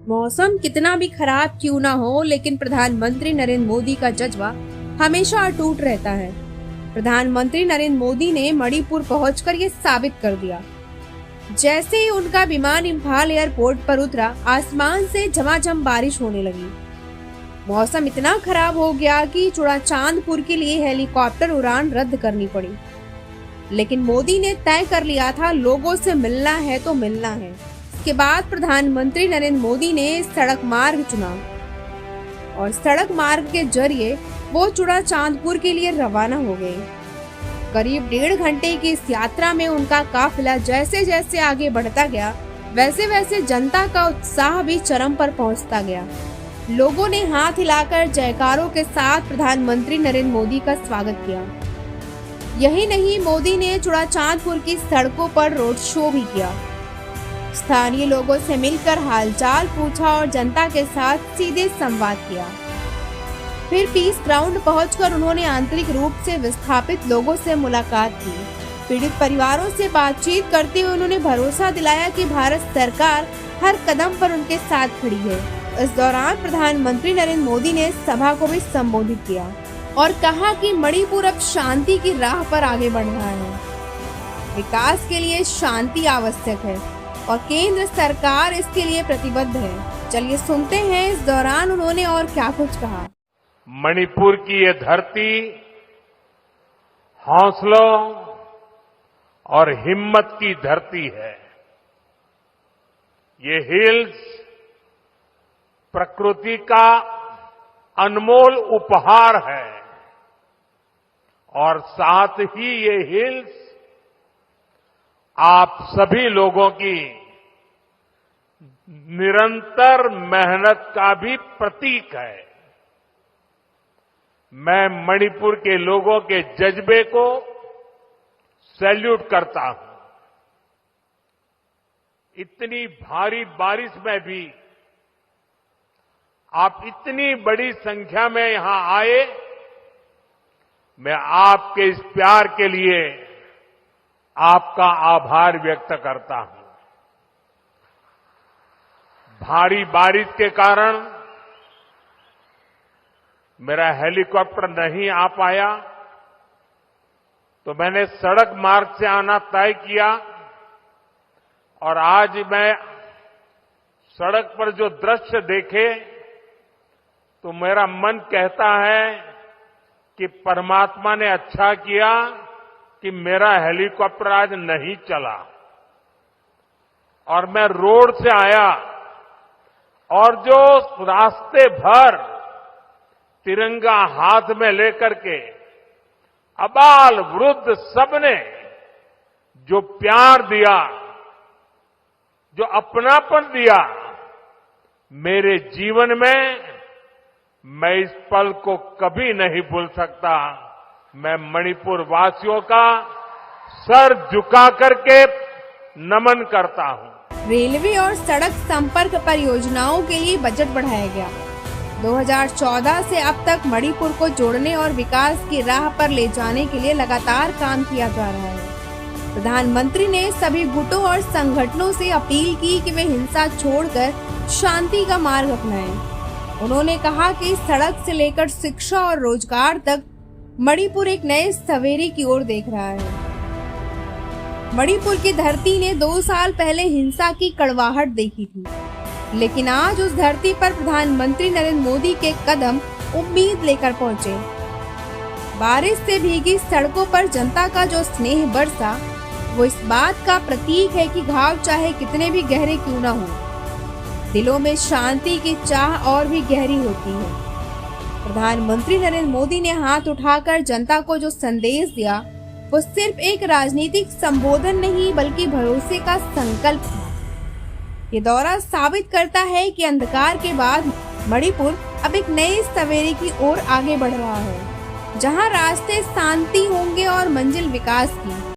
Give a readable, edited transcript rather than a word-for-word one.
मौसम कितना भी खराब क्यों ना हो, लेकिन प्रधानमंत्री नरेंद्र मोदी का जज्बा हमेशा अटूट रहता है। प्रधानमंत्री नरेंद्र मोदी ने मणिपुर पहुंचकर ये साबित कर दिया। जैसे ही उनका विमान इम्फाल एयरपोर्ट पर उतरा, आसमान से झमाझम बारिश होने लगी। मौसम इतना खराब हो गया कि चुड़ाचांदपुर के लिए हेलीकॉप्टर उड़ान रद्द करनी पड़ी। लेकिन मोदी ने तय कर लिया था, लोगों से मिलना है तो मिलना है। इसके बाद प्रधानमंत्री नरेंद्र मोदी ने सड़क मार्ग चुना और सड़क मार्ग के जरिए वो चुड़ाचांदपुर के लिए रवाना हो गए। करीब 1.5 घंटे की इस यात्रा में उनका काफिला जैसे जैसे आगे बढ़ता गया, वैसे वैसे जनता का उत्साह भी चरम पर पहुंचता गया। लोगों ने हाथ हिलाकर जयकारों के साथ प्रधानमंत्री नरेंद्र मोदी का स्वागत किया। यही नहीं, मोदी ने चुड़ाचांदपुर की सड़कों पर रोड शो भी किया। स्थानीय लोगों से मिलकर हालचाल पूछा और जनता के साथ सीधे संवाद किया। फिर पीस ग्राउंड पहुंचकर उन्होंने आंतरिक रूप से विस्थापित लोगों से मुलाकात की। पीड़ित परिवारों से बातचीत करते हुए उन्होंने भरोसा दिलाया कि भारत सरकार हर कदम पर उनके साथ खड़ी है। इस दौरान प्रधानमंत्री नरेंद्र मोदी ने सभा को भी संबोधित किया और कहा कि मणिपुर अब शांति की राह पर आगे बढ़ रहा है। विकास के लिए शांति आवश्यक है और केंद्र सरकार इसके लिए प्रतिबद्ध है। चलिए सुनते हैं इस दौरान उन्होंने और क्या कुछ कहा। मणिपुर की ये धरती हौसलों और हिम्मत की धरती है। ये हिल्स प्रकृति का अनमोल उपहार है और साथ ही ये हिल्स आप सभी लोगों की निरंतर मेहनत का भी प्रतीक है। मैं मणिपुर के लोगों के जज्बे को सैल्यूट करता हूं। इतनी भारी बारिश में भी आप इतनी बड़ी संख्या में यहां आए, मैं आपके इस प्यार के लिए आपका आभार व्यक्त करता हूं। भारी बारिश के कारण मेरा हेलीकॉप्टर नहीं आ पाया, तो मैंने सड़क मार्ग से आना तय किया और आज मैं सड़क पर जो दृश्य देखे तो मेरा मन कहता है कि परमात्मा ने अच्छा किया कि मेरा हेलीकॉप्टर आज नहीं चला और मैं रोड से आया और जो रास्ते भर तिरंगा हाथ में लेकर के अबाल वृद्ध सबने जो प्यार दिया, जो अपनापन दिया, मेरे जीवन में मैं इस पल को कभी नहीं भूल सकता। मैं मणिपुर वासियों का सर झुका करके नमन करता हूं। रेलवे और सड़क संपर्क परियोजनाओं के लिए बजट बढ़ाया गया। 2014 से अब तक मणिपुर को जोड़ने और विकास की राह पर ले जाने के लिए लगातार काम किया जा रहा है। प्रधानमंत्री ने सभी गुटों और संगठनों से अपील की कि वे हिंसा छोड़कर शांति का मार्ग अपनाएं। उन्होंने कहा कि सड़क से लेकर शिक्षा और रोजगार तक मणिपुर एक नए सवेरे की ओर देख रहा है। मणिपुर की धरती ने 2 साल पहले हिंसा की कड़वाहट देखी थी, लेकिन आज उस धरती पर प्रधानमंत्री नरेंद्र मोदी के कदम उम्मीद लेकर पहुंचे। बारिश से भीगी सड़कों पर जनता का जो स्नेह बरसा, वो इस बात का प्रतीक है कि घाव चाहे कितने भी गहरे क्यों ना हो, दिलों में शांति की चाह और भी गहरी होती है। प्रधानमंत्री नरेंद्र मोदी ने हाथ उठाकर जनता को जो संदेश दिया, वो सिर्फ एक राजनीतिक संबोधन नहीं बल्कि भरोसे का संकल्प था। ये दौरा साबित करता है कि अंधकार के बाद मणिपुर अब एक नए सवेरे की ओर आगे बढ़ रहा है, जहां रास्ते शांति होंगे और मंजिल विकास की।